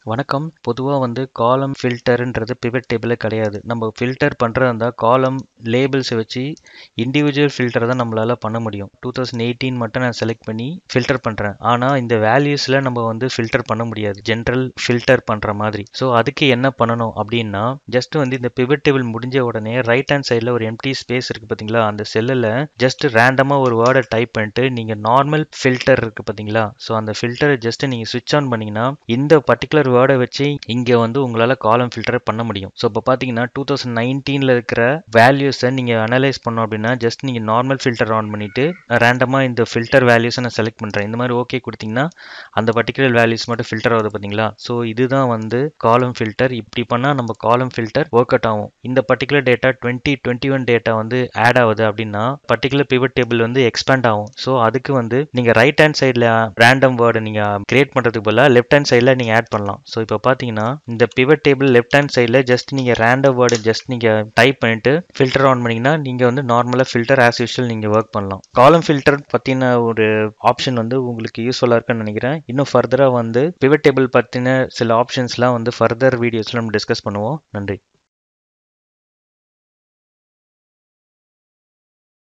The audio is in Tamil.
வணக்கம். பொதுவா காலம் ஃபில்டர்ன்றது பிவட் டேபிளே கிடையாது. நம்ம ஃபில்டர் பண்றதா இருந்தா காலம் லேபிள்ஸ வச்சு இண்டிவிஜுவல் ஃபில்டர் தான் நம்மளால பண்ண முடியும். 2018 மட்டும் நான் செலக்ட் பண்ணி ஃபில்டர் பண்றேன். ஆனா இந்த வேல்யூஸ்ல நம்ம ஃபில்டர் பண்ண முடியாது. ஜெனரல் ஃபில்டர் பண்ற மாதிரி. ஸோ அதுக்கு என்ன பண்ணணும் அப்படின்னா, ஜஸ்ட் இந்த பிவட் டேபிள் முடிஞ்ச உடனே ரைட் ஹேண்ட் சைடில் ஒரு எம்டி ஸ்பேஸ் இருக்கு பார்த்தீங்களா, அந்த செல்லில் ஜஸ்ட் ரேண்டமாக ஒரு வேர்டை டைப் பண்ணிட்டு நீங்கள் நார்மல் ஃபில்டர் இருக்கு பார்த்தீங்களா, ஸோ அந்த ஃபில்டரை ஜஸ்ட் நீங்கள் சுவிட்ச் ஆன் பண்ணீங்கன்னா இந்த பர்டிகுலர் வேர்டை வச்சு இங்கே உங்களால் காலம் ஃபில்டர் பண்ண முடியும். ஸோ இப்போ பார்த்தீங்கன்னா 2019 இருக்கிற வேல்யூஸை நீங்கள் அனலைஸ் பண்ணோம் அப்படின்னா ஜஸ்ட் நீங்கள் நார்மல் ஃபில்டர் ஆன் பண்ணிட்டு ரேண்டமாக இந்த ஃபில்டர் வேல்யூஸை நான் செலக்ட் பண்ணுறேன். இந்த மாதிரி ஓகே கொடுத்தீங்கன்னா அந்த பர்டிகுலர் வேல்யூஸ் மட்டும் ஃபில்டர் ஆகுது பார்த்தீங்களா. ஸோ இதுதான் காலம் ஃபில்டர். இப்படி பண்ணால் நம்ம காலம் ஃபில்டர் ஒர்க் அவுட் ஆகும். இந்த பர்டிகுலர் டேட்டா 2021 டேட்டா ஆட் ஆகுது அப்படின்னா பர்டிகுலர் பிவட் டேபிள் எக்ஸ்பேண்ட் ஆகும். ஸோ அதுக்கு நீங்கள் ரைட் ஹேண்ட் சைடில் ரேண்டம் வேர்டை நீங்கள் கிரியேட் பண்ணுறதுக்கு பதிலாக லெஃப்ட் ஹேண்ட் சைடில் நீங்கள் ஆட் பண்ணலாம். ஸோ இப்போ பார்த்தீங்கன்னா இந்த பிவட் டேபிள் லெஃப்ட் ஹேண்ட் சைடில் ஜஸ்ட் நீங்கள் ரேண்டம் வேர்டு ஜஸ்ட் நீங்கள் டைப் பண்ணிட்டு ஃபில்டர் ஆன் பண்ணிங்கன்னா நீங்கள் நார்மலாக ஃபில்டர் ஆஸ் யூஷுவல் நீங்கள் ஒர்க் பண்ணலாம். காலம் ஃபில்டர் பற்றின ஒரு ஆப்ஷன் உங்களுக்கு யூஸ்ஃபுல்லாக இருக்குன்னு நினைக்கிறேன். இன்னும் ஃபர்தராக பிவட் டேபிள் பற்றின சில ஆப்ஷன்ஸ்லாம் ஃபர்தர் வீடியோஸில் நம்ம டிஸ்கஸ் பண்ணுவோம். நன்றி.